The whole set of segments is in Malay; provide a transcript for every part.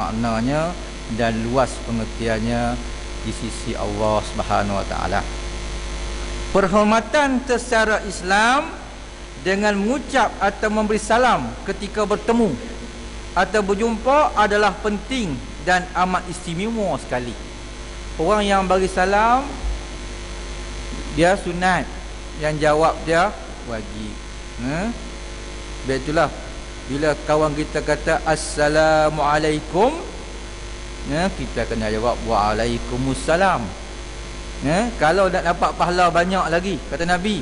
maknanya dan luas pengertiannya di sisi Allah Subhanahu Wa Taala. Perhormatan secara Islam dengan mengucap atau memberi salam ketika bertemu atau berjumpa adalah penting dan amat istimewa sekali. Orang yang bagi salam dia sunat, yang jawab dia wajib. Betulah bila kawan kita kata assalamualaikum, kita kena jawab waalaikumsalam. Kalau nak dapat pahala banyak lagi, kata Nabi,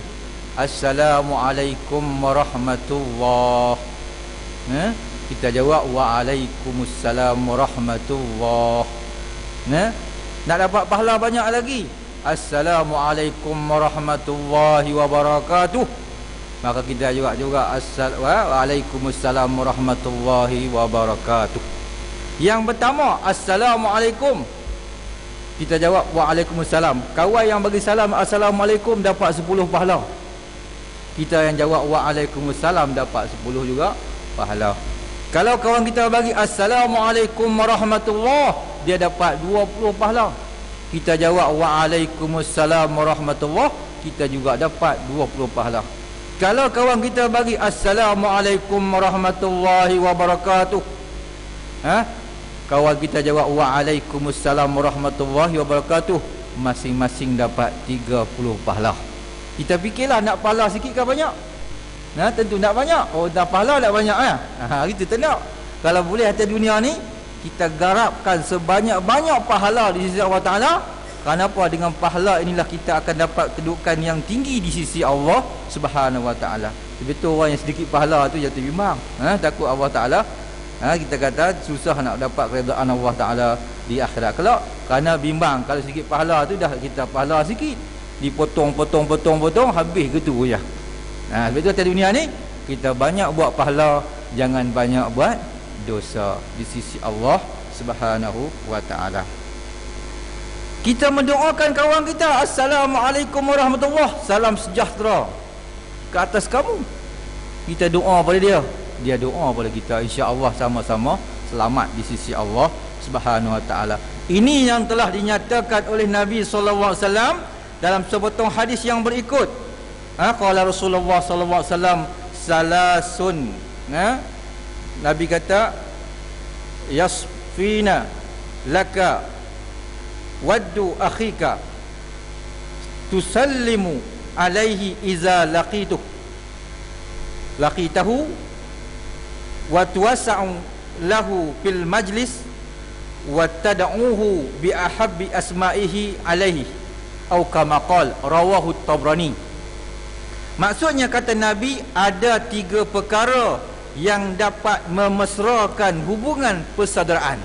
assalamualaikum warahmatullah, kita jawab waalaikumsalam warahmatullah. Nak dapat pahala banyak lagi, assalamualaikum warahmatullahi wabarakatuh, maka kita juga waalaikumsalam warahmatullahi wabarakatuh. Yang pertama assalamualaikum, kita jawab waalaikumsalam. Kawan yang bagi salam assalamualaikum dapat 10 pahala. Kita yang jawab waalaikumsalam dapat 10 juga pahala. Kalau kawan kita bagi assalamualaikum warahmatullah, dia dapat 20 pahala. Kita jawab waalaikumsalam warahmatullah, kita juga dapat 20 pahala. Kalau kawan kita bagi assalamualaikum warahmatullahi wabarakatuh, kawan kita jawab waalaikumsalam warahmatullahi wabarakatuh, masing-masing dapat 30 pahala. Kita fikirlah nak pahala sikit ke banyak? Tentu nak banyak. Oh, dah pahala tak banyak kita tak nak. Kalau boleh atas dunia ni kita garapkan sebanyak-banyak pahala di sisi Allah Ta'ala. Kenapa? Dengan pahala inilah kita akan dapat kedudukan yang tinggi di sisi Allah Subhanahu Wa Ta'ala. Betul orang yang sedikit pahala tu jatuh bimbang, takut Allah Ta'ala. Kita kata susah nak dapat keredaan Allah Ta'ala di akhirat kelak, kerana bimbang kalau sikit pahala tu dah kita pahala sikit, dipotong habis gitu ya. Sebab itu atas dunia ni kita banyak buat pahala, jangan banyak buat dosa di sisi Allah Subhanahu Wa Ta'ala. Kita mendoakan kawan kita assalamualaikum warahmatullah, salam sejahtera ke atas kamu. Kita doa pada dia, dia doa pada kita, insya-Allah sama-sama selamat di sisi Allah Subhanahu Wa Ta'ala. Ini yang telah dinyatakan oleh Nabi sallallahu alaihi wasallam dalam sepotong hadis yang berikut. Qala Rasulullah sallallahu alaihi wasallam salasun. Nabi kata yasfina laka waddu akhika tusallimu alaihi iza laqitahu wa tuwassa'u lahu fil majlis wa tad'uhu bi ahabbi asma'ihi alaihi atau kama qala rawahu Tabrani. Maksudnya kata Nabi, ada 3 perkara yang dapat memesrakan hubungan persaudaraan.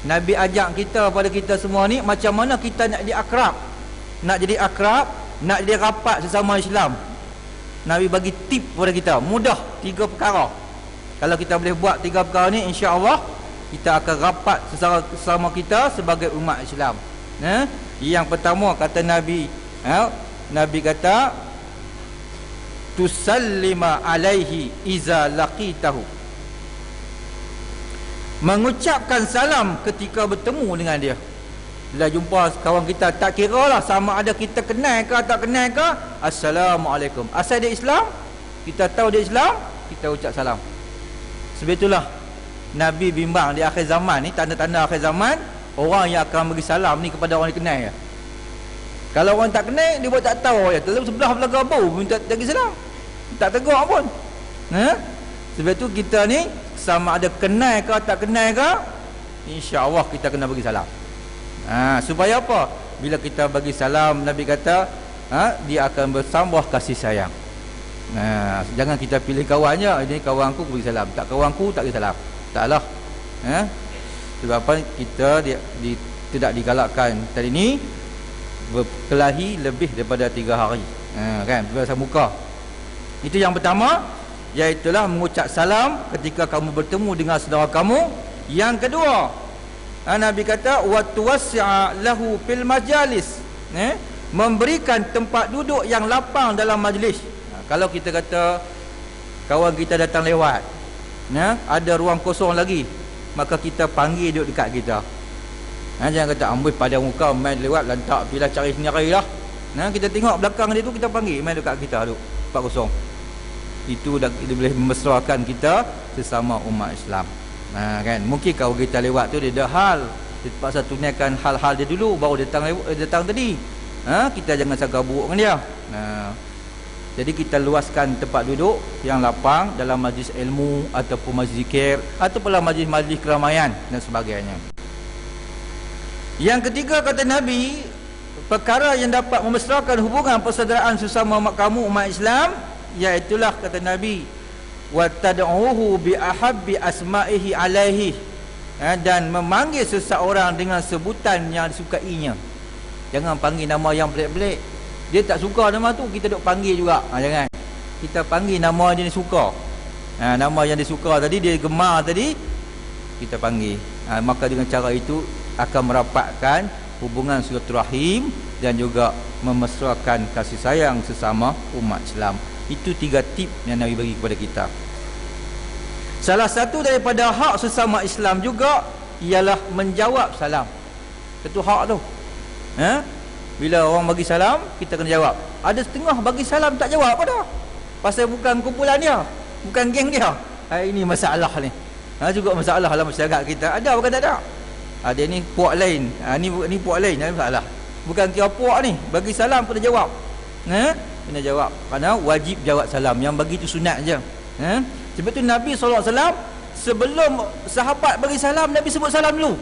Nabi ajak kita pada kita semua ni macam mana kita nak jadi akrab. Nak jadi akrab, nak jadi rapat sesama Islam. Nabi bagi tip kepada kita, mudah 3 perkara. Kalau kita boleh buat 3 perkara ni, insya-Allah kita akan rapat sesama kita sebagai umat Islam. Yang pertama kata Nabi, Nabi kata tusallima alaihi iza laqitahu, mengucapkan salam ketika bertemu dengan dia. Bila jumpa kawan kita, tak kira lah sama ada kita kenal ke tak kenal ke, assalamualaikum. Asal dia Islam, kita tahu dia Islam, kita ucap salam. Sebab itulah Nabi bimbang di akhir zaman ni, tanda-tanda akhir zaman, orang yang akan bagi salam ni kepada orang yang kenal ya. Kalau orang tak kenal, dia buat tak tahu ya, terlalu sebelah belakang bau minta bagi salam, tak tegur pun. Sebab tu kita ni sama ada kenal ke tak kenal ke, insya-Allah kita kena bagi salam. Supaya apa? Bila kita bagi salam, Nabi kata dia akan bersambah kasih sayang. Jangan kita pilih kawannya, ini kawanku bagi salam, tak kawanku tak bagi salam. Taklah. Sebab apa? Kita tidak digalakkan tadi ni berkelahi lebih daripada 3 hari. Kan? Berbahasa muka. Itu yang pertama, iaitulah mengucap salam ketika kamu bertemu dengan saudara kamu. Yang kedua, Nabi kata wa tuwassi'a lahu fil majalis, memberikan tempat duduk yang lapang dalam majlis. Kalau kita kata kawan kita datang lewat, ada ruang kosong lagi, maka kita panggil duduk dekat kita. Jangan kata ambil pada muka main lewat lantak bila cari sendiri lah. Kita tengok belakang dia tu, kita panggil main dekat kita duduk 4-0. Itu dah boleh memesrakan kita sesama umat Islam. Kan mungkin kalau kita lewat tu dia ada hal, dia terpaksa tunaikan hal-hal dia dulu baru datang tadi. Kita jangan sangka buruk dengan dia. Jadi kita luaskan tempat duduk yang lapang dalam majlis ilmu ataupun majlis zikir ataupun majlis-majlis keramaian dan sebagainya. Yang ketiga, kata Nabi, perkara yang dapat memesrakan hubungan persaudaraan sesama kamu umat Islam, iaitulah kata Nabi, wa tad'uhu bi ahabbi asma'ihi alaihi, dan memanggil seseorang dengan sebutan yang disukainya. Jangan panggil nama yang pelik-pelik. Dia tak suka nama tu, kita duk panggil juga. Jangan. Kita panggil nama yang dia suka. Nama yang dia suka tadi, dia gemar tadi, kita panggil. Maka dengan cara itu akan merapatkan hubungan silaturahim dan juga memesrakan kasih sayang sesama umat Islam. Itu 3 tip yang Nabi bagi kepada kita. Salah satu daripada hak sesama Islam juga ialah menjawab salam. Itu hak tu. Bila orang bagi salam, kita kena jawab. Ada setengah bagi salam tak jawab apa dah. Pasal bukan kumpulan dia, bukan geng dia. Ini masalah ni. Juga masalah dalam masyarakat kita. Ada bukan tak ada? Ada ni puak lain. Ni puak lain, ada masalah. Bukan kira puak ni, bagi salam kena jawab. Kena jawab. Kerana wajib jawab salam. Yang bagi tu sunat je. Sebab tu Nabi SAW sebelum sahabat bagi salam, Nabi sebut salam dulu.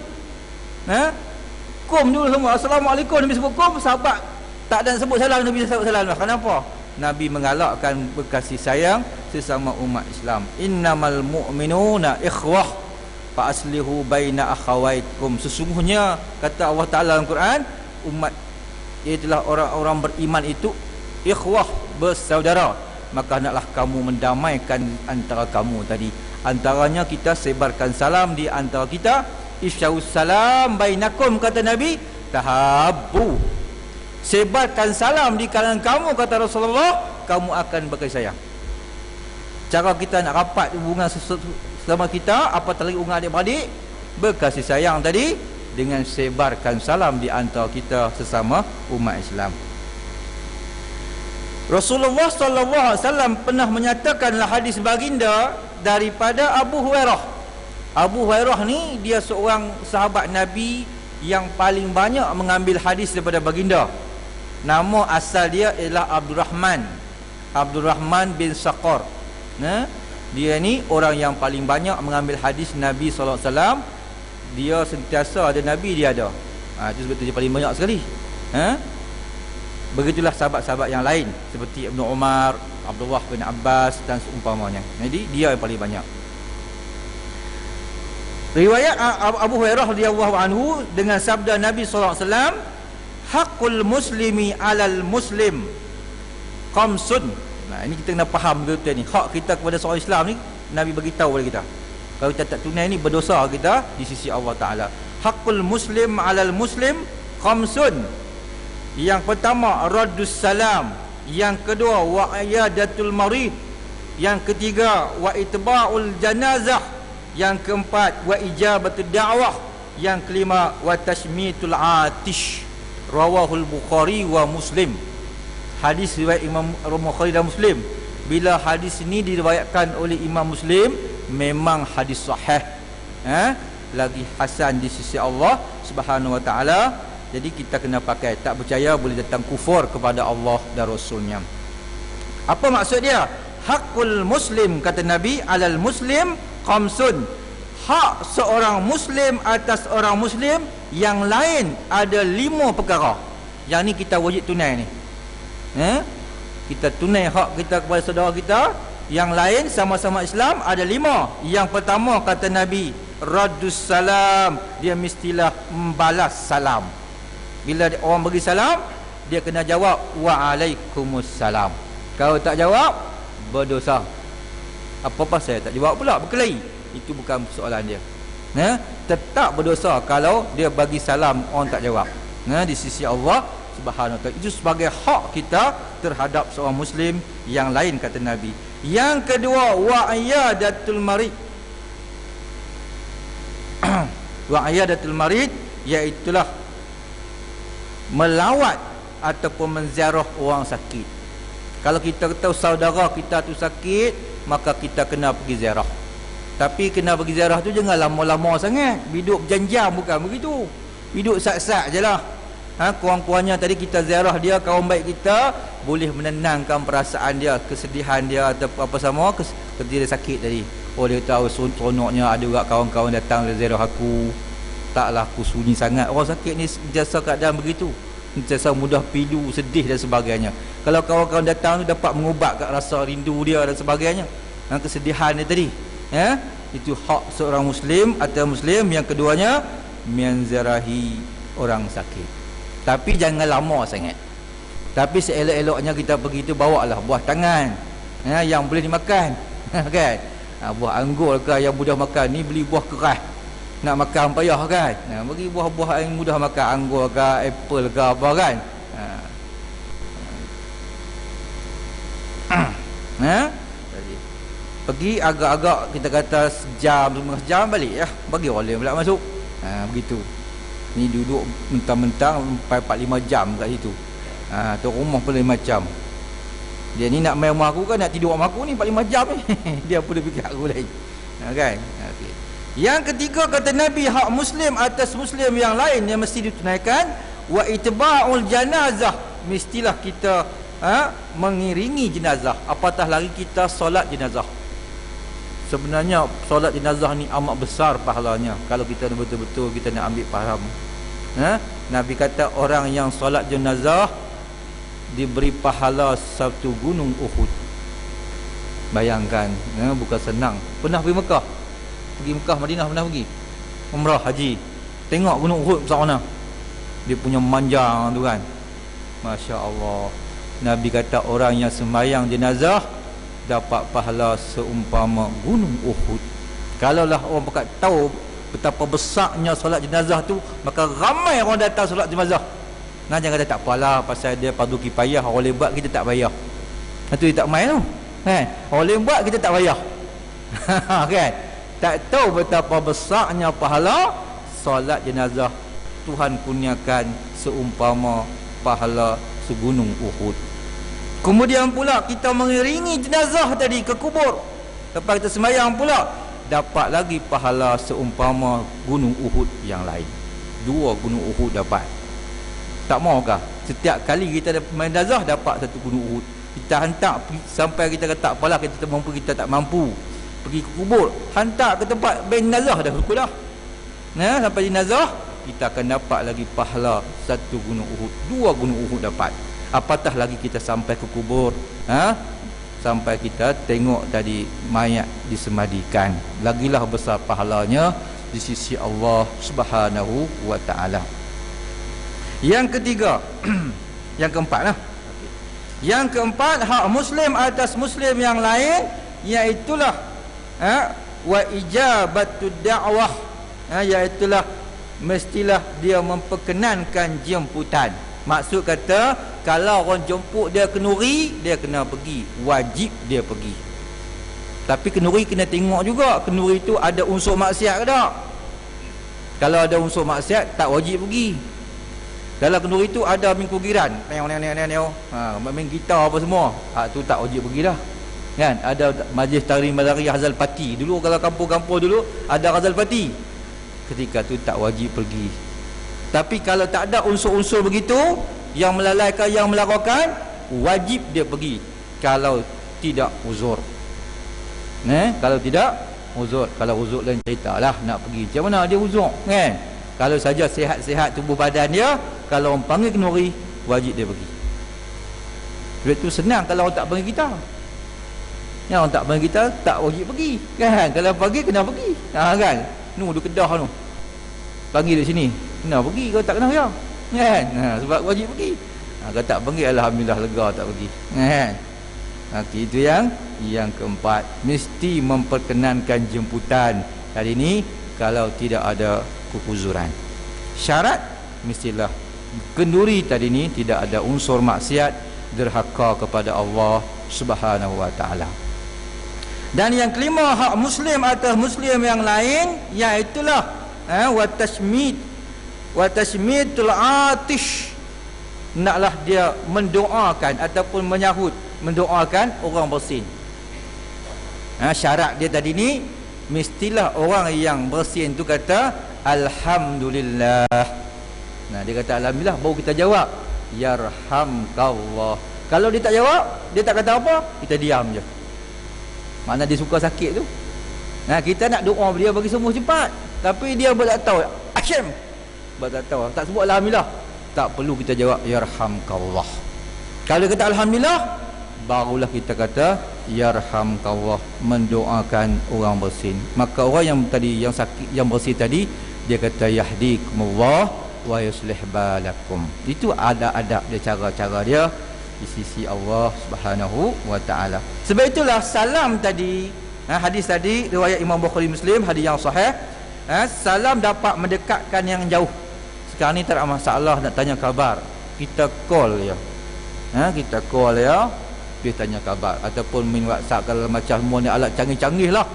Kum dulu semua. Assalamualaikum, Nabi sebut kum. Sahabat tak ada sebut salam, Nabi sebut salam. Kenapa? Nabi mengalakkan berkasih sayang sesama umat Islam. Innamal mu'minuna ikhwah fa aslihu baina akhawaikum. Sesungguhnya kata Allah Taala dalam Quran, umat itulah orang-orang beriman itu ikhwah, bersaudara. Maka hendaklah kamu mendamaikan antara kamu tadi. Antaranya kita sebarkan salam di antara kita. Isya'us salam bainakum, kata Nabi, tahabbu. Sebarkan salam di kalangan kamu, kata Rasulullah, kamu akan berkasih sayang. Cara kita nak rapat hubungan sama kita, apatah lagi hubungan adik-beradik, berkasih sayang tadi dengan sebarkan salam di antara kita sesama umat Islam. Rasulullah sallallahu alaihi wasallam pernah menyatakanlah hadis baginda daripada Abu Hurairah. Abu Hurairah ni dia seorang sahabat Nabi yang paling banyak mengambil hadis daripada baginda. Nama asal dia ialah Abdurrahman bin Saqar. Dia ni orang yang paling banyak mengambil hadis Nabi SAW. Dia sentiasa ada Nabi, dia ada. Itu sebab tu dia paling banyak sekali. Begitulah sahabat-sahabat yang lain seperti Ibnu Umar, Abdullah bin Abbas dan seumpamanya. Jadi dia yang paling banyak. Riwayat Abu Hurairah radhiyallahu anhu dengan sabda Nabi sallallahu alaihi wasallam, haqqul muslimi 'alal muslim khamsun. Ini kita kena faham betul ni. Hak kita kepada seorang Islam ni Nabi bagi tahu kepada kita. Kalau kita tak tunai ni berdosa kita di sisi Allah Taala. Haqqul muslim 'alal muslim khamsun. Yang pertama raddus salam, yang kedua wa iyadatul marid, yang ketiga wa itba'ul janazah, yang keempat wa ijabatud da'wah, yang kelima wa tashmitul atish. Rawahul Bukhari wa Muslim. Hadis riwayat Imam Bukhari dan Muslim. Bila hadis ini diriwayatkan oleh Imam Muslim, memang hadis sahih. Lagi hasan di sisi Allah Subhanahu wa taala. Jadi kita kena pakai. Tak percaya boleh datang kufur kepada Allah dan Rasulnya. Apa maksud dia? Hakul muslim, kata Nabi, alal muslim khamsun. Hak seorang muslim atas orang muslim yang lain ada 5 perkara. Yang ni kita wajib tunai ni. Kita tunai hak kita kepada saudara kita. Yang lain sama-sama Islam ada 5. Yang pertama kata Nabi, raddus salam. Dia mestilah membalas salam. Bila orang bagi salam, dia kena jawab waalaikumsalam. Kalau tak jawab, berdosa. Apa pasal tak jawab pula, berkelahi? Itu bukan soalan dia. Tetap berdosa kalau dia bagi salam orang tak jawab. Di sisi Allah Subhanahu wa taala. Itu sebagai hak kita terhadap seorang muslim yang lain, kata Nabi. Yang kedua wa iyadatul marid. Wa iyadatul marid, iaitulah melawat ataupun menziarah orang sakit. Kalau kita tahu saudara kita tu sakit, maka kita kena pergi ziarah. Tapi kena pergi ziarah tu jangan lama-lama sangat. Biduk berjam-jam, bukan begitu. Biduk sat-sat je lah. Kurang-kurangnya tadi kita ziarah dia, kawan baik kita, boleh menenangkan perasaan dia, kesedihan dia atau apa sama ketika dia sakit tadi. Oh, dia tahu seronoknya ada juga kawan-kawan datang ziarah aku. Taklah aku sunyi sangat. Orang sakit ni jasa keadaan begitu, jasa mudah pilu, sedih dan sebagainya. Kalau kawan-kawan datang tu dapat mengubat kat rasa rindu dia dan sebagainya, kesedihan dia tadi. Itu hak seorang Muslim atau Muslim. Yang keduanya, menziarahi orang sakit. Tapi jangan lama sangat. Tapi seelok-eloknya kita pergi tu, bawalah buah tangan yang boleh dimakan. Kan? Buah anggur ke yang mudah makan ni, beli buah keras. Nak makan payah kan. Bagi buah-buah yang mudah makan, anggur ke, apple ke apa kan. Pergi agak-agak kita kata sejam, 1/2 jam balik ya. Bagi orang pula masuk. Begitu. Ni duduk mentang-mentang 4-5 jam kat situ. Tu rumah pun lain macam. Dia ni nak main rumah aku kan, nak tidur rumah aku ni 4-5 jam ni. Dia pun fikir aku lain. Kan? Okey. Yang ketiga, kata Nabi, hak Muslim atas Muslim yang lain yang mesti ditunaikan. Wa itba'ul janazah, mestilah kita mengiringi jenazah. Apatah lagi kita solat jenazah. Sebenarnya solat jenazah ni amat besar pahalanya kalau kita betul-betul kita nak ambil faham. Nabi kata orang yang solat jenazah diberi pahala satu gunung Uhud. Bayangkan, bukan senang. Pernah pergi Mekah? Pergi Mekah, Madinah pernah pergi? Umrah, haji. Tengok gunung Uhud besar mana. Dia punya manjang tu kan. Masya Allah. Nabi kata orang yang sembahyang jenazah dapat pahala seumpama gunung Uhud. Kalaulah orang pakat tahu betapa besarnya solat jenazah tu, maka ramai orang datang solat jenazah. Jangan kata tak apalah pasal dia fardu kifayah, orang boleh buat kita tak payah. Itu dia tak main tu. Orang boleh buat kita tak payah. Kan? Tak tahu betapa besarnya pahala solat jenazah. Tuhan kurniakan seumpama pahala segunung Uhud. Kemudian pula kita mengiringi jenazah tadi ke kubur. Lepas kita sembahyang pula, dapat lagi pahala seumpama gunung Uhud yang lain. 2 gunung Uhud dapat. Tak maukah? Setiap kali kita main jenazah dapat 1 gunung Uhud. Kita hantar sampai kita kata tak apalah, kita tak mampu pergi ke kubur, hantar ke tempat main jenazah dah cukup dah. Sampai jenazah kita akan dapat lagi pahala 1 gunung Uhud. 2 gunung Uhud dapat. Apatah lagi kita sampai ke kubur, sampai kita tengok tadi mayat disemadikan, lagilah besar pahalanya di sisi Allah Subhanahu wa taala. Yang ketiga, yang keempat lah. Yang keempat, hak Muslim atas Muslim yang lain, iaitulah wa ijabatud da'wah, iaitulah mestilah dia memperkenankan jemputan. Maksud kata, kalau orang jemput dia kenuri, dia kena pergi, wajib dia pergi. Tapi kenuri kena tengok juga, kenuri itu ada unsur maksiat ke tak. Kalau ada unsur maksiat, tak wajib pergi. Dalam kenuri itu ada main kugiran, main gitar apa semua, tu tak wajib pergi dah. Kan? Ada majlis tari malari Hazal Pati. Dulu kalau kampung-kampung dulu ada Hazal Pati. Ketika tu tak wajib pergi. Tapi kalau tak ada unsur-unsur begitu yang melalaikan, yang melarangkan, wajib dia pergi kalau tidak uzur. Kalau tidak uzur, kalau uzur lain cerita lah nak pergi. Macam mana dia uzur kan? Kalau saja sihat-sihat tubuh badan dia, kalau orang panggil kenuri, wajib dia pergi. Itu senang kalau orang tak panggil kita. Yang orang tak panggil kita tak wajib pergi kan? Kalau pergi kena pergi. Kan? Duduk Kedah tu, panggil di sini, kena pergi. Kalau tak kena ya kan? Sebab wajib pergi. Kalau tak panggil, alhamdulillah lega tak pergi kan? Itu yang keempat, mesti memperkenankan jemputan. Kali ini kalau tidak ada keuzuran. Syarat mestilah kenduri tadi ni tidak ada unsur maksiat, derhaka kepada Allah Subhanahu wa taala. Dan yang kelima, hak Muslim atas Muslim yang lain, iaitulah wa tashmitul atish, naklah dia mendoakan ataupun mendoakan orang bersin. Syarat dia tadi ni mestilah orang yang bersin tu kata alhamdulillah. Dia kata alhamdulillah, baru kita jawab yarhamkallah. Kalau dia tak jawab, dia tak kata apa, kita diam je. Makna dia suka sakit tu. Kita nak doa dia bagi sembuh cepat, tapi dia tak tahu asyam, tak tahu, tak sebut alhamdulillah, tak perlu kita jawab yarhamkallah. Kalau dia kata alhamdulillah, barulah kita kata yarhamkallah, mendoakan orang bersin. Maka orang yang tadi, yang sakit, yang bersin tadi, dia kata yahdikumullah wa yuslih balakum. Itu adab-adab dia, cara-cara dia di sisi Allah Subhanahu wa taala. Sebab itulah salam tadi, hadis tadi riwayat Imam Bukhari Muslim, hadis yang sahih, salam dapat mendekatkan yang jauh. Sekarang ni tak ada masalah nak tanya khabar, kita call ya. Kita call ya, dia tanya khabar, ataupun main WhatsApp. Kalau macam semua ni alat canggih-canggih lah,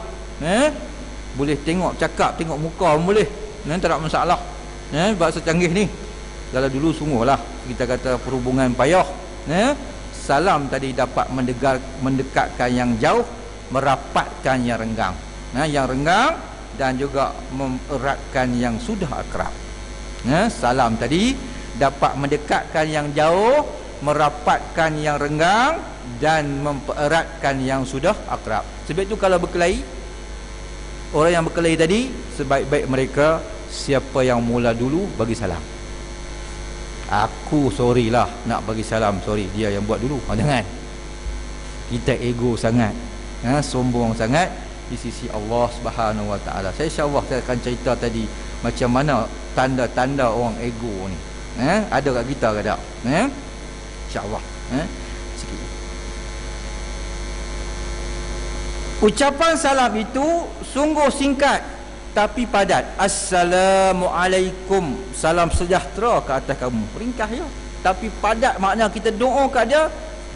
boleh tengok cakap, tengok muka pun boleh, tak ada masalah. Bahasa canggih ni. Kalau dulu sungguhlah kita kata perhubungan payah. Salam tadi dapat mendekatkan yang jauh, merapatkan yang renggang, yang renggang, dan juga mengeratkan yang sudah akrab. Salam tadi dapat mendekatkan yang jauh, merapatkan yang renggang, dan mempereratkan yang sudah akrab. Sebab itu kalau berkelahi, orang yang berkelahi tadi, sebaik-baik mereka, siapa yang mula dulu bagi salam. Aku sorry lah nak bagi salam, sorry, dia yang buat dulu. Jangan kita ego sangat, sombong sangat di sisi Allah Subhanahu wa taala. InsyaAllah saya akan cerita tadi macam mana tanda-tanda orang ego ni. Ada kat kita ke tak? InsyaAllah. Sikit. Ucapan salam itu sungguh singkat tapi padat. Assalamualaikum, salam sejahtera ke atas kamu. Ringkas je, tapi padat. Makna kita doa kat dia,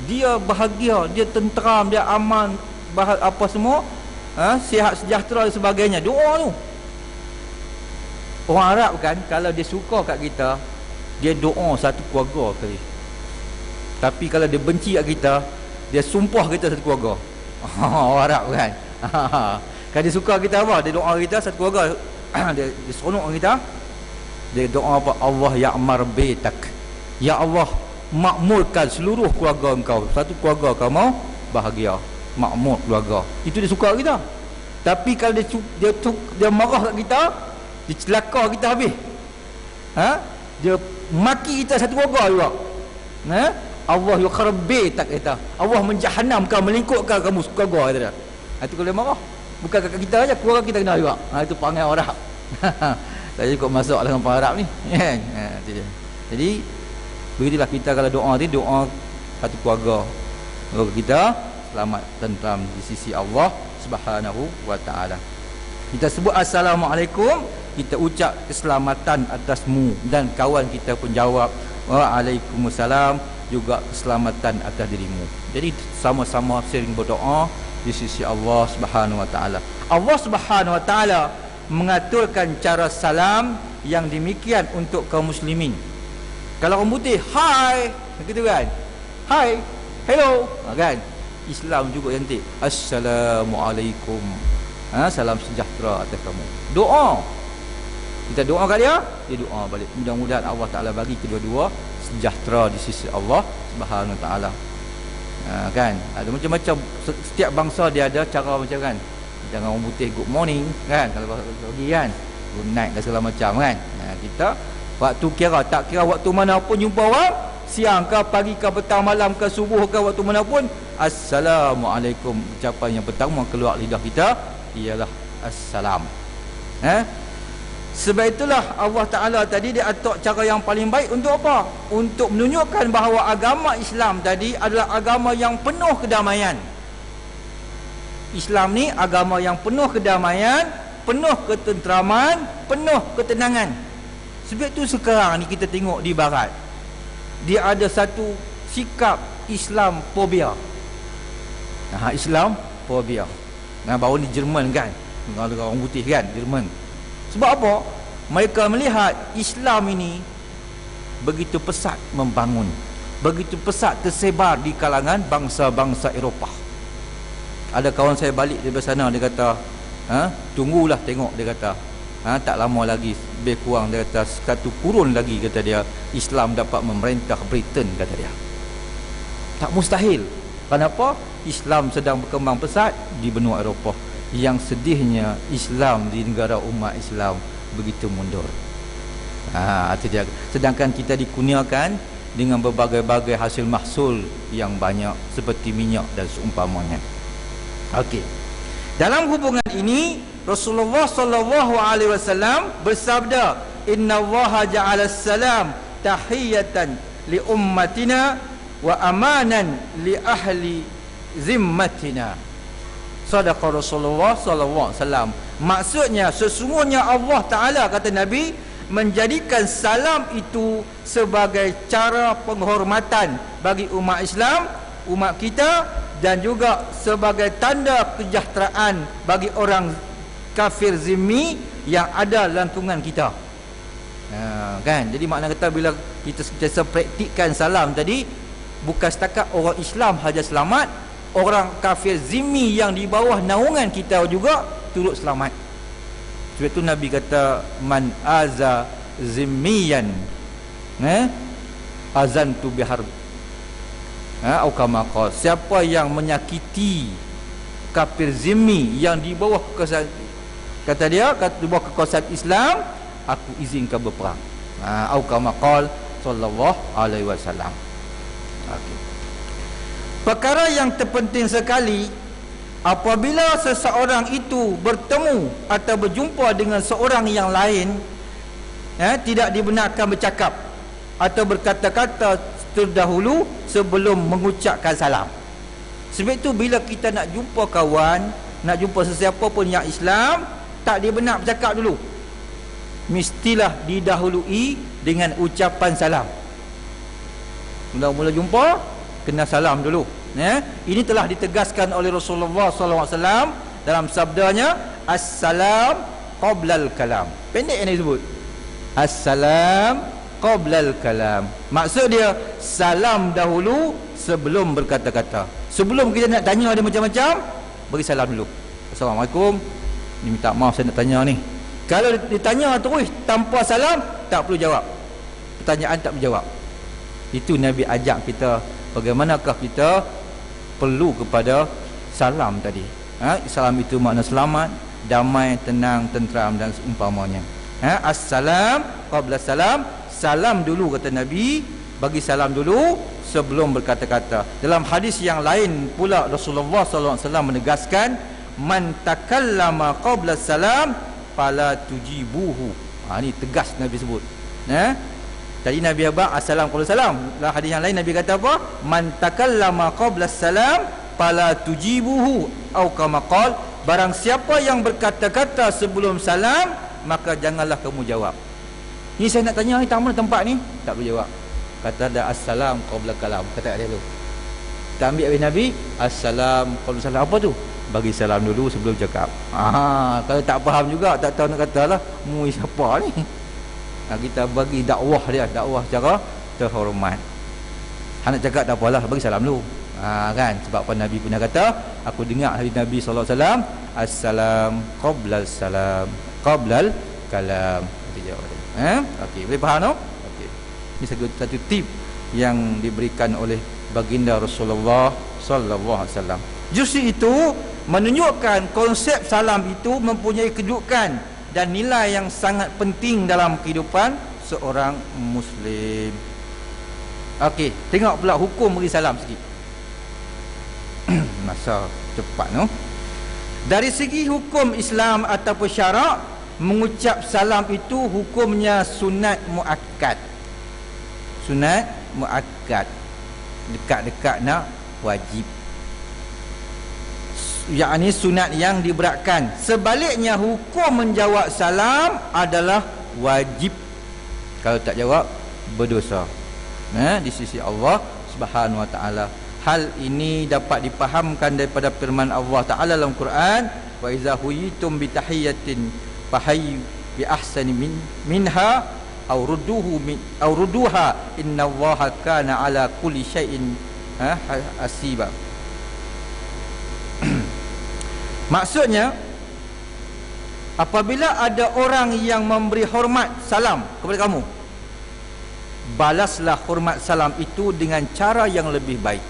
dia bahagia, dia tenteram, dia aman, apa semua, sihat sejahtera dan sebagainya. Doa tu. Orang Arab kan, kalau dia suka kat kita, dia doa satu keluarga kali. Tapi kalau dia benci kat kita, dia sumpah kita satu keluarga. Orang Arab kan. Kalau dia suka kita apa? Dia doa kita satu keluarga. dia seronok kita. Dia doa apa? Allah ya'mar baitak. Ya Allah, makmurkan seluruh keluarga engkau. Satu keluarga kamu bahagia, makmur keluarga. Itu dia suka kita. Tapi kalau dia marah kat kita, dia celaka kita habis. Dia maki kita satu keluarga juga. Allah yukharib baitak kata. Allah menjahannamkan, melingkupkan kamu keluarga kata. Itu kalau dia marah. Bukan kakak kita aja, keluarga kita kena juga. Itu perangai orang Arab. Saya ikut masuk dengan orang Arab ni. Jadi begitulah kita kalau doa ni, doa satu keluarga kita selamat tentram di sisi Allah Subhanahu wa taala. Kita sebut assalamualaikum, kita ucap keselamatan atasmu, dan kawan kita pun jawab waalaikumsalam, juga keselamatan atas dirimu. Jadi sama-sama sering berdoa di sisi Allah Subhanahu wa taala. Allah Subhanahu wa taala mengaturkan cara salam yang demikian untuk kaum muslimin. Kalau orang putih, hai, gitu kan? Hai, hello, kan? Islam juga cantik. Assalamualaikum. Salam sejahtera atas kamu. Doa. Kita doa kat dia, dia doa balik. Mudah-mudahan Allah Taala bagi kedua-dua sejahtera di sisi Allah Subhanahu wa taala. Kan, ada macam-macam, setiap bangsa dia ada cara macam kan. Jangan orang putih good morning kan, kalau pagi kan good night dan segala macam kan. Kita waktu kira, tak kira waktu mana pun jumpa orang, siang ke pagi ke petang malam ke subuh ke waktu mana pun, assalamualaikum. Ucapan yang pertama keluar lidah kita ialah assalam. Sebab itulah Allah Ta'ala tadi dia atur cara yang paling baik untuk apa? Untuk menunjukkan bahawa agama Islam tadi adalah agama yang penuh kedamaian. Islam ni agama yang penuh kedamaian, penuh ketenteraman, penuh ketenangan. Sebab itu sekarang ni kita tengok di barat, dia ada satu sikap Islam phobia. Islam phobia. Baru ni Jerman kan, orang putih kan, Jerman. Sebab apa? mereka melihat Islam ini begitu pesat membangun, begitu pesat tersebar di kalangan bangsa-bangsa Eropah. Ada kawan saya balik dari sana, dia kata, tunggulah tengok, dia kata, tak lama lagi, lebih kurang dia kata 1 kurun lagi, kata dia, Islam dapat memerintah Britain, kata dia. Tak mustahil. Kenapa? Islam sedang berkembang pesat di benua Eropah. Yang sedihnya Islam di negara umat Islam begitu mundur. Itu dia. Sedangkan kita dikurniakan dengan berbagai-bagai hasil mahsul yang banyak seperti minyak dan seumpamanya. Okey. Dalam hubungan ini Rasulullah sallallahu alaihi wasallam bersabda, "Innallaha ja'ala as-salam tahiyatan li ummatina wa amanan li ahli zimmatina." Sadaqa Rasulullah sallallahu alaihi wasallam. Maksudnya sesungguhnya Allah Taala, kata Nabi, menjadikan salam itu sebagai cara penghormatan bagi umat Islam, umat kita, dan juga sebagai tanda kesejahteraan bagi orang kafir zimmi yang ada lingkungan kita. Kan? Jadi makna kata bila kita sentiasa praktikkan salam tadi, bukan setakat orang Islam saja selamat, orang kafir zimmi yang di bawah naungan kita juga turut selamat. Sebab itu Nabi kata, man aza zimmiyan azantu bihar, atau kama qala, siapa yang menyakiti kafir zimmi yang di bawah kekuasaan, kata dia, di bawah kekuasaan Islam, aku izinkan berperang. Atau kama qala sallallahu alaihi wasallam. Okey. Perkara yang terpenting sekali, apabila seseorang itu bertemu atau berjumpa dengan seorang yang lain, tidak dibenarkan bercakap atau berkata-kata terdahulu sebelum mengucapkan salam. Sebab itu bila kita nak jumpa kawan, nak jumpa sesiapa pun yang Islam, tak dibenar bercakap dulu. Mestilah didahului dengan ucapan salam. Mula-mula jumpa, kena salam dulu. Ini telah ditegaskan oleh Rasulullah SAW dalam sabdanya, Assalam qoblal kalam. Pendek yang disebut, Assalam qoblal kalam. Maksud dia, salam dahulu sebelum berkata-kata. Sebelum kita nak tanya dia macam-macam, beri salam dulu. Assalamualaikum, ni minta maaf saya nak tanya ni. Kalau ditanya terus tanpa salam, tak perlu jawab. Pertanyaan tak perlu jawab. Itu Nabi ajak kita, bagaimanakah kita perlu kepada salam tadi. Salam itu makna selamat, damai, tenang, tenteram dan seumpamanya. Assalam qabla salam, salam dulu, kata Nabi, bagi salam dulu sebelum berkata-kata. Dalam hadis yang lain pula Rasulullah SAW menegaskan, man takallama qabla salam fala tujibuhu. Ini tegas Nabi sebut. Tadi Nabi abang assalam qabla salam. Dalam hadis yang lain Nabi kata apa? Man takallama qabla salam fala tujibuhu, atau kama qala, barang siapa yang berkata-kata sebelum salam, maka janganlah kamu jawab. Ni saya nak tanya ni, tamu tempat ni, tak boleh jawab. Kata ada assalam qabla kalam, kata dia tu. Kita ambil dari Nabi, assalam qabla salam, apa tu? Bagi salam dulu sebelum cakap. Kalau tak faham juga, tak tahu nak kata lah, mu siapa ni? Kita bagi dakwah dia, dakwah secara terhormat. Nak cakap tak apalah, bagi salam dulu. Kan? Sebab apa Nabi pernah kata, aku dengar hadis Nabi SAW, assalam qabla salam qablal kalam. Okey, boleh faham tak? Okey. Ini satu tip yang diberikan oleh baginda Rasulullah sallallahu alaihi wasallam. Justru itu menunjukkan konsep salam itu mempunyai kedudukan dan nilai yang sangat penting dalam kehidupan seorang Muslim. Okey, tengok pula hukum beri salam sikit. Masa cepat no. Dari segi hukum Islam ataupun syarak, mengucap salam itu hukumnya sunat muakkad. Sunat muakkad. Dekat-dekat nak wajib. Yakni sunat yang diberatkan. Sebaliknya hukum menjawab salam adalah wajib. Kalau tak jawab, berdosa. Di sisi Allah Subhanahu wa taala. Hal ini dapat dipahamkan daripada firman Allah Taala dalam Quran, wa iza huyitum bi tahiyyatin bi ahsani minha aw rudduha innallaha kana ala kulli syai'in hasiba. Maksudnya, apabila ada orang yang memberi hormat salam kepada kamu, balaslah hormat salam itu dengan cara yang lebih baik.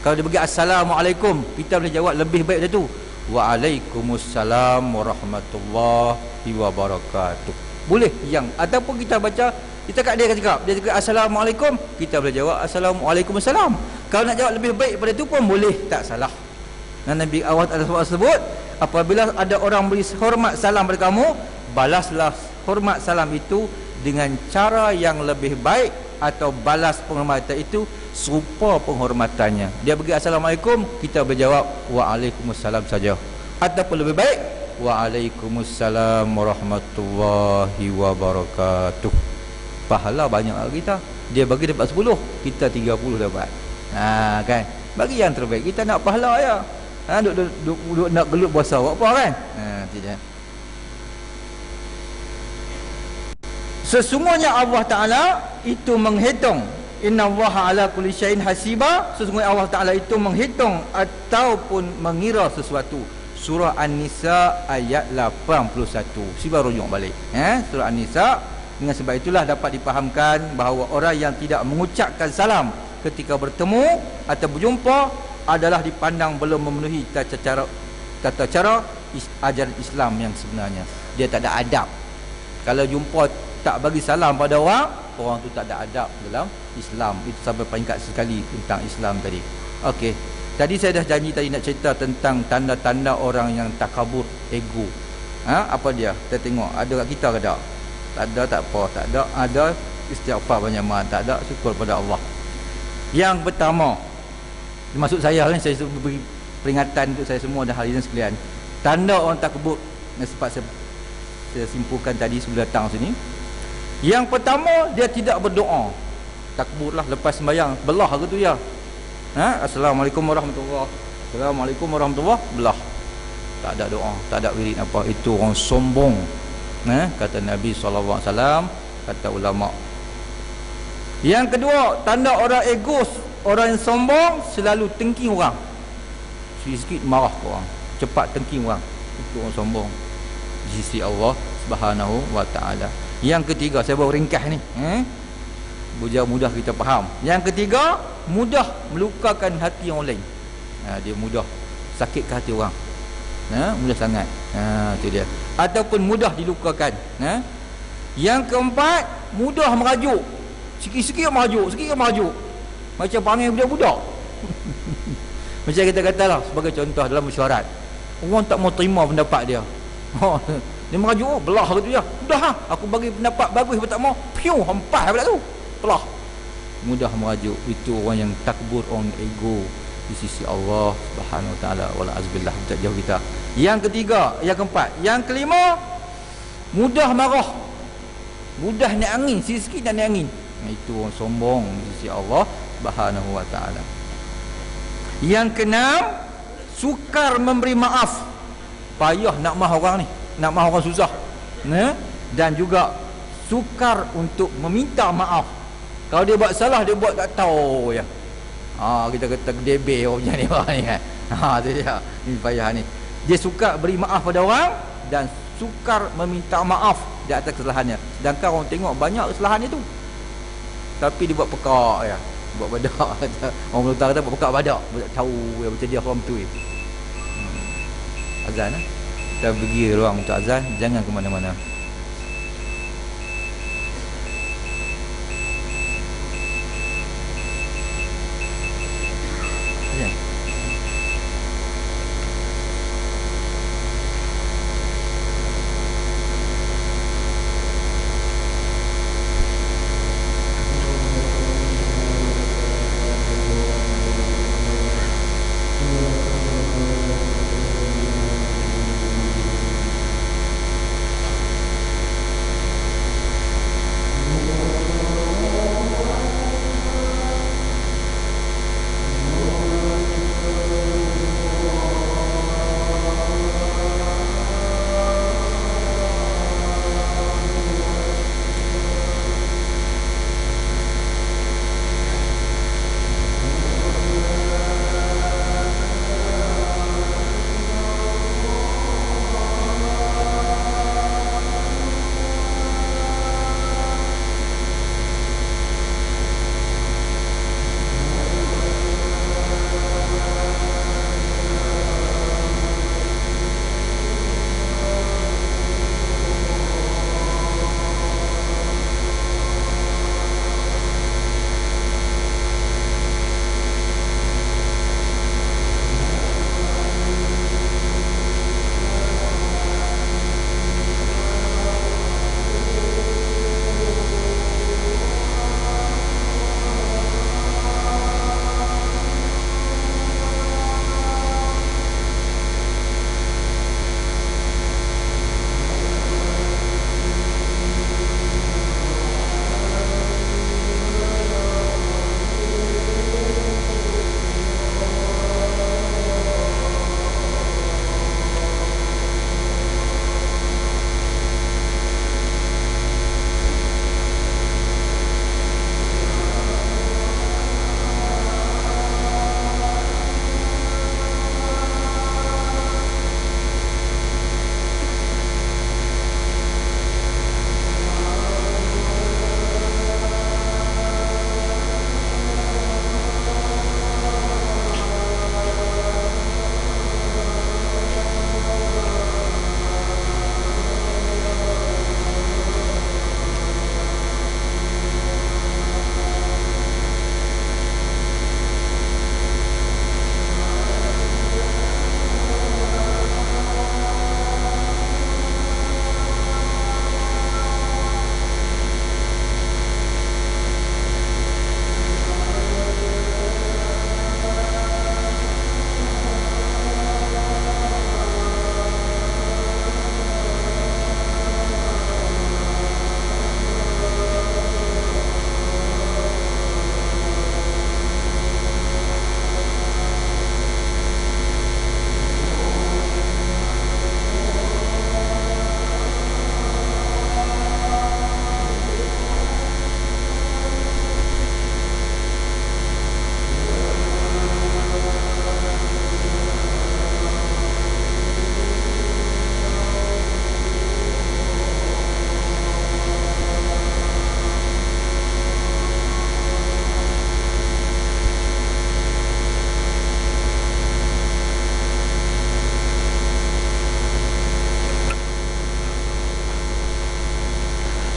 Kalau dia bagi assalamualaikum, kita boleh jawab lebih baik dari itu, waalaikumsalam warahmatullahi wabarakatuh. Boleh yang, ataupun kita baca, kita kat dia cakap, dia cakap assalamualaikum, kita boleh jawab assalamualaikumsalam. Kalau nak jawab lebih baik pada itu pun boleh, tak salah. Dan Nabi awal sebut, apabila ada orang beri hormat salam pada kamu, balaslah hormat salam itu dengan cara yang lebih baik, atau balas penghormatan itu serupa penghormatannya. Dia bagi assalamualaikum, kita berjawab waalaikumsalam saja, ataupun lebih baik waalaikumsalam warahmatullahi wabarakatuh. Pahala banyak lagi kita. Dia bagi dapat 10, kita 30 dapat. Kan, bagi yang terbaik. Kita nak pahala ya. Duk nak gelut puasa buat apa kan? Tidak. Sesungguhnya Allah Ta'ala itu menghitung, innallaha ala kulli syai'in hasiba, sesungguhnya Allah Ta'ala itu menghitung ataupun mengira sesuatu. Surah An-Nisa ayat 81. Siapa rujuk balik Surah An-Nisa. Dengan sebab itulah dapat dipahamkan bahawa orang yang tidak mengucapkan salam ketika bertemu atau berjumpa adalah dipandang belum memenuhi tata cara ajaran Islam yang sebenarnya. Dia tak ada adab. Kalau jumpa tak bagi salam pada orang tu tak ada adab dalam Islam. Itu sampai peringkat sekali tentang Islam tadi. Okey. Tadi saya dah janji tadi nak cerita tentang tanda-tanda orang yang takabur, ego. Apa dia? Kita tengok ada kat kita ke tak? Tak ada, tak apa. Tak ada, ada istighfar banyak mana. Tak ada, syukur pada Allah. Yang pertama, maksud saya kan, saya beri peringatan untuk saya semua dan hadirin sekalian. Tanda orang takabur, yang sempat saya simpulkan tadi sebelum datang sini. Yang pertama, dia tidak berdoa. Takbur lah lepas sembahyang, belah ke tu ya. Assalamualaikum warahmatullahi. Assalamualaikum warahmatullahi. Belah. Tak ada doa, tak ada wirid apa. Itu orang sombong. Kata Nabi SAW, kata ulama. Yang kedua, tanda orang egos, orang yang sombong, selalu tengking orang. Sikit marah ke orang, cepat tengking orang. Itu orang sombong di sisi Allah Subhanahu wa ta'ala. Yang ketiga, saya baru ringkas ni, biar mudah kita faham. Yang ketiga, mudah melukakan hati orang lain. Dia mudah sakit ke hati orang. Mudah sangat. Itu dia. Ataupun mudah dilukakan. Yang keempat, mudah merajuk. Sikit-sikit merajuk, sikit merajuk. Macam panggil budak-budak. Macam kita katalah sebagai contoh dalam mesyuarat. Orang tak mau terima pendapat dia. Dia merajuk, belah gitu ya. Sudah aku bagi pendapat bagus pun tak mau. Piu, hempas pula tu. Belah. Mudah merajuk. Itu orang yang takbur, orang ego di sisi Allah Subhanahu wa taala. Wala azbillah, tak jauh kita. Yang ketiga, yang keempat, yang kelima, mudah marah. Mudah naik angin, sikit dan naik angin. Itu orang sombong di sisi Allah Subhanahu wa taala. Yang keenam, sukar memberi maaf. Payah nak maaf orang ni, nak maaf orang susah. Dan juga sukar untuk meminta maaf. Kalau dia buat salah, dia buat tak tahu ya. Kita kata debe macam ni kan. Tu dia. Ni payah ni. Dia suka beri maaf pada orang dan sukar meminta maaf di atas kesalahannya. Sedangkan orang tengok banyak kesalahan itu, tapi dia buat pekak ya. Buat badak. Orang Melayu kata buat pekak badak. Tak tahu ya, macam dia orang tu. Azan kita pergi ruang untuk azan. Jangan ke mana-mana.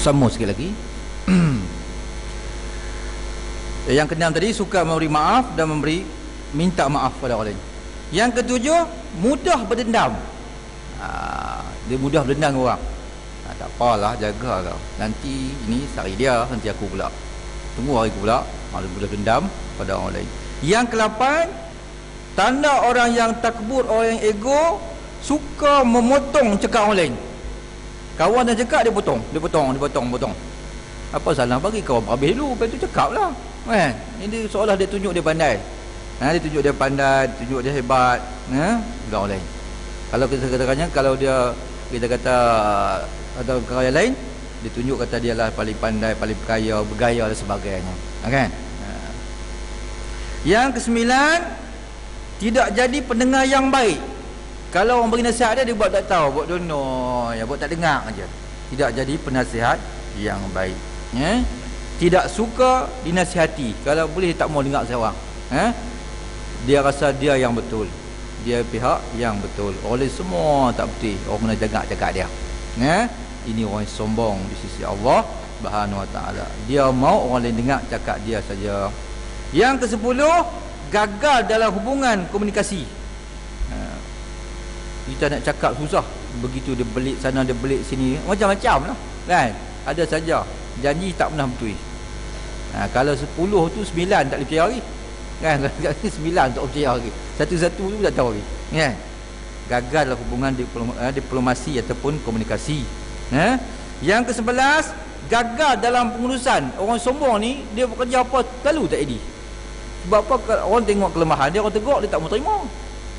Sambung sikit lagi. Yang keenam tadi, suka memberi maaf dan minta maaf pada orang lain. Yang ketujuh, mudah berdendam. Dia mudah berdendam dengan orang. Tak apalah, jaga kau. Nanti ini sehari dia, nanti aku pula. Tunggu hari aku pula. Dia mudah berdendam pada orang lain. Yang ke-8, tanda orang yang takbur, orang yang ego, suka memotong cakap orang lain. Kawan dah cakap, dia potong. Apa salah bagi kawan habis dulu, lepas tu cakap lah. Ini seolah dia tunjuk dia pandai. Dia tunjuk dia pandai, tunjuk dia hebat. Bukan orang lain. Kalau kita katakannya, kalau kita kata atau orang lain, dia tunjuk kata dia lah paling pandai, paling kaya, bergaya dan sebagainya. Kan? Yang ke-9, tidak jadi pendengar yang baik. Kalau orang beri nasihat dia buat tak tahu, buat dono, buat tak dengar aja. Tidak jadi penasihat yang baik. Tidak suka dinasihati. Kalau boleh tak mau dengar seorang. Dia rasa dia yang betul, dia pihak yang betul. Oleh semua tak betul. Orang kena jaga cakap dia. Ini orang yang sombong di sisi Allah Subhanahu Wa Taala. Dia mau orang lain dengar cakap dia saja. Yang ke-10, gagal dalam hubungan komunikasi. Kita nak cakap susah. Begitu dia belik sana, dia belik sini, macam-macam lah kan. Ada saja janji tak pernah betul. Kalau 10 tu 9 tak boleh percaya lagi kan. 9 tak percaya lagi, satu-satu tu tak tahu lagi kan. Gagal dalam hubungan diplomasi ataupun komunikasi. Yang ke-11, gagal dalam pengurusan. Orang sombong ni, dia bekerja apa selalu tak edit. Sebab apa? Orang tengok kelemahan dia, orang tegur dia tak mau terima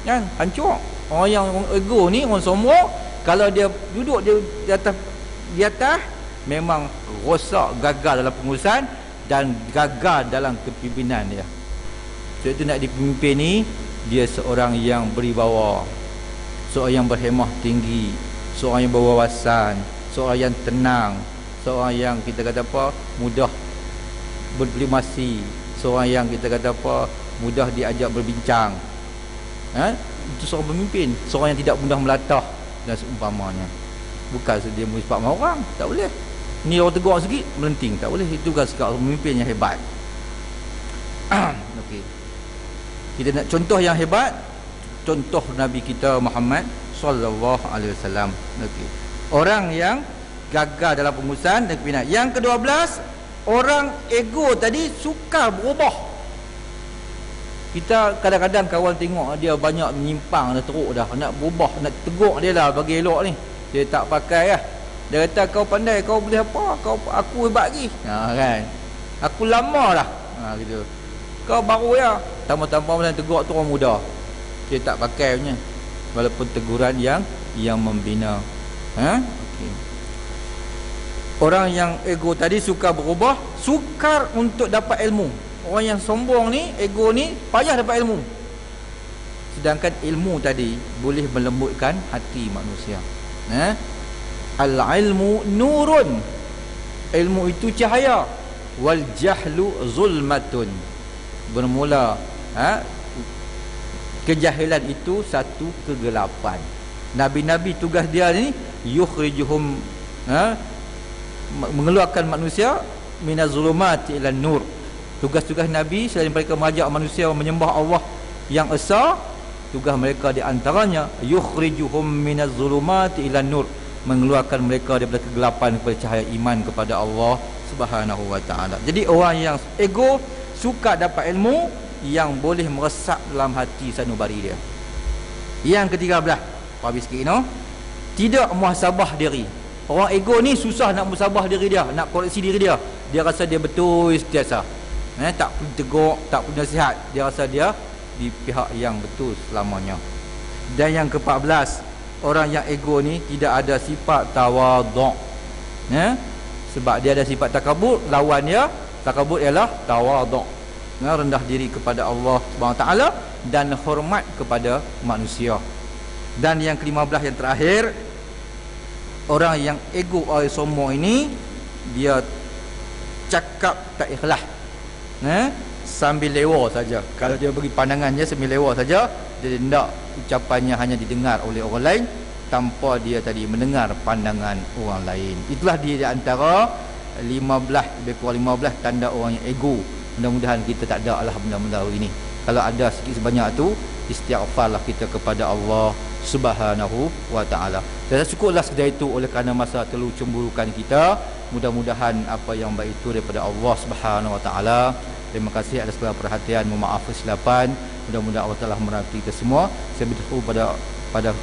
kan, hancur. Orang yang ego ni, orang sombong, kalau dia duduk di atas memang rosak, gagal dalam pengurusan dan gagal dalam kepimpinan dia. Sebab itu nak dipimpin ni, dia seorang yang beribawa, seorang yang berhemah tinggi, seorang yang berwawasan, seorang yang tenang, seorang yang kita kata apa, mudah berdiplomasi, seorang yang kita kata apa, mudah diajak berbincang. Itu seorang pemimpin, seorang yang tidak mudah melatah dan seumpamanya. Bukan dia menisbat orang, tak boleh. Ni orang tegur sikit melenting, tak boleh. Itu kan seorang pemimpin yang hebat. Okey. Kita nak contoh yang hebat, contoh Nabi kita Muhammad sallallahu alaihi wasallam. Okey. Orang yang gagal dalam pengurusan dan kepimpinan. Yang ke-12, orang ego tadi suka berubah. Kita kadang-kadang kawan tengok dia banyak menyimpang dah, teruk dah, nak berubah, nak tegur dia lah bagi elok ni. Dia tak pakai lah. Dia kata kau pandai, kau boleh apa, aku hebat lagi. Kan. Aku lama dah. Gitu. Kau baru ya. Tambah-tambah macam tegur tu orang muda. Dia tak pakai punya. Walaupun teguran yang membina. Okay. Orang yang ego tadi suka berubah, sukar untuk dapat ilmu. Orang yang sombong ni, ego ni, payah dapat ilmu. Sedangkan ilmu tadi boleh melembutkan hati manusia. Al-ilmu nurun. Ilmu itu cahaya. Wal jahlu zulmatun. Bermula kejahilan itu satu kegelapan. Nabi-nabi tugas dia ni yukhrijuhum, mengeluarkan manusia minaz zulumati ila nur. Tugas-tugas Nabi selain mereka mengajak manusia menyembah Allah yang esa, tugas mereka di antaranya yukhrijuhum minaz zulumati ila nur, mengeluarkan mereka daripada kegelapan kepada cahaya iman kepada Allah Subhanahu wa taala. Jadi orang yang ego suka dapat ilmu yang boleh meresap dalam hati sanubari dia. Yang ke-13, habis sikit tidak muhasabah diri. Orang ego ni susah nak muhasabah diri dia, nak koreksi diri dia. Dia rasa dia betul sentiasa. Tak perlu tegur, tak perlu nasihat. Dia rasa dia di pihak yang betul selamanya. Dan yang ke-14, orang yang ego ni tidak ada sifat tawaduk. Sebab dia ada sifat takabur, lawan dia takabur ialah tawaduk. Rendah diri kepada Allah Subhanahu taala dan hormat kepada manusia. Dan yang ke-15 yang terakhir, orang yang ego atau sombong ini, dia cakap tak ikhlas. Sambil lewa saja. Kalau dia bagi pandangannya sambil lewa saja, dia hendak ucapannya hanya didengar oleh orang lain tanpa dia tadi mendengar pandangan orang lain. Itulah dia di antara 15, lebih kurang 15 tanda orang yang ego. Mudah-mudahan kita tak ada lah benda-benda ini. Kalau ada sikit sebanyak tu, istighfarlah kita kepada Allah Subhanahu wa taala. Dan syukurlah sekadar itu oleh kerana masa terlalu cemburukan kita. Mudah-mudahan apa yang baik itu daripada Allah Subhanahu wa taala. Terima kasih atas segala perhatian, mohon maaf kesilapan. Mudah-mudahan Allah Taala merahmati kita semua. Saya berdoa pada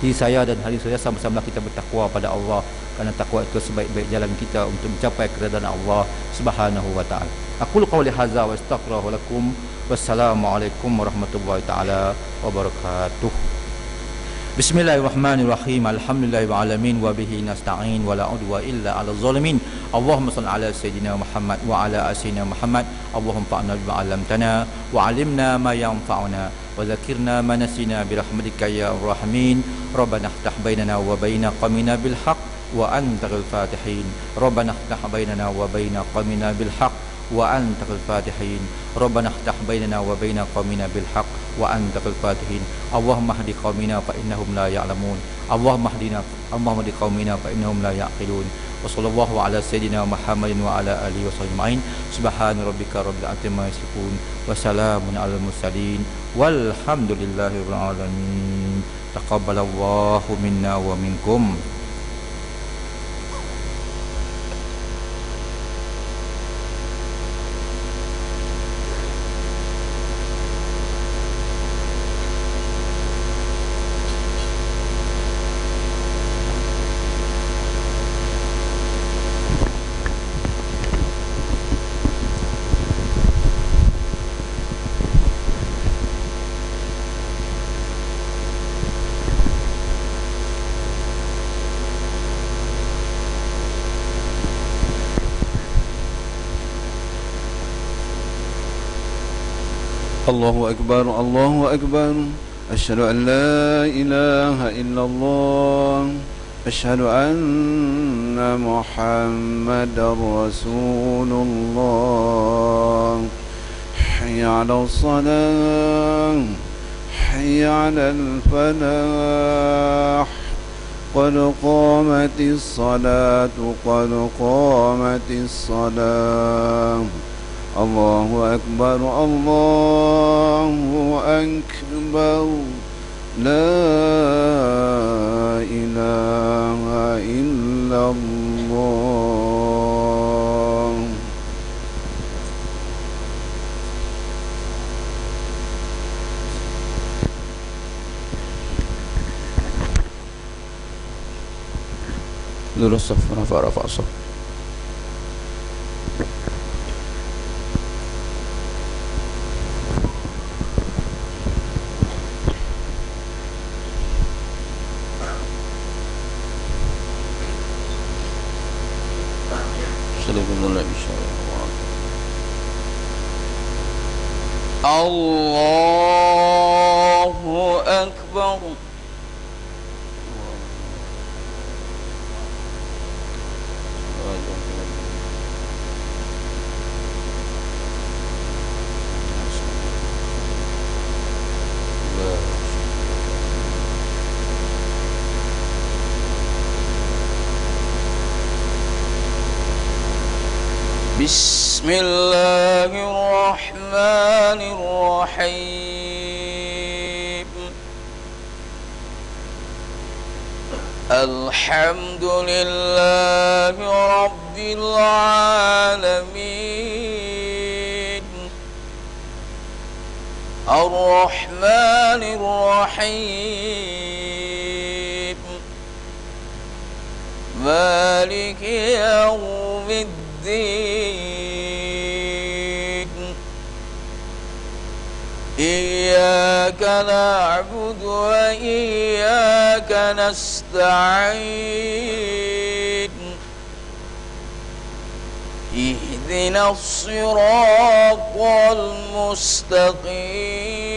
diri saya dan hari saya, sama-sama kita bertakwa pada Allah, kerana takwa itu sebaik-baik jalan kita untuk mencapai keridaan Allah Subhanahu wa taala. Aku qouli hadza wa astaghfiru lakum. Wassalamualaikum warahmatullahi taala wabarakatuh. Bismillahirrahmanirrahim. Alhamdulillahil alamin wa bihi nasta'in wa la udwa illa 'alal zalimin. Allahumma shalli ala sayidina Muhammad wa ala asina Muhammad. Allahumma fa'na bima 'allamtana wa 'allimna ma yanfa'una wa dzakirna ma nasina bi rahmatika ya arrahimin. Rabbana iftah bainana wa baina qawmina bil haqq wa antal fatihin. Rabbana iftah bainana wa baina qawmina bil haqq wa antal fatihin. Rabbana iftah bainana wa baina qawmina bil haqq wa antal fatihin. Allahumma hdi qaumina fa innahum la ya'lamun. Allahumma hdi qaumina fa innahum la ya'qilun. Wa sallallahu ala sayidina Muhammadin wa ala alihi wa sahbihi ajma'in. Subhana rabbika rabbil izzati amma yasifun wa salamun alal mursalin walhamdulillahi rabbil alamin. Taqabbalallahu minna wa minkum. الله أكبر الله أكبر أشهد أن لا إله إلا الله أشهد أن محمدا رسول الله حي على الصلاة حي على الفلاح قد قامت الصلاة قد قامت الصلاة الله أكبر الله أكبر لا إله إلا الله. ذو الصف رفع صف. الله أكبر بسم الله الرحمن الرحيم الحمد لله رب العالمين الرحمن الرحيم مالك يوم الدين إياك نعبد وإياك نستعين اهدنا الصراط المستقيم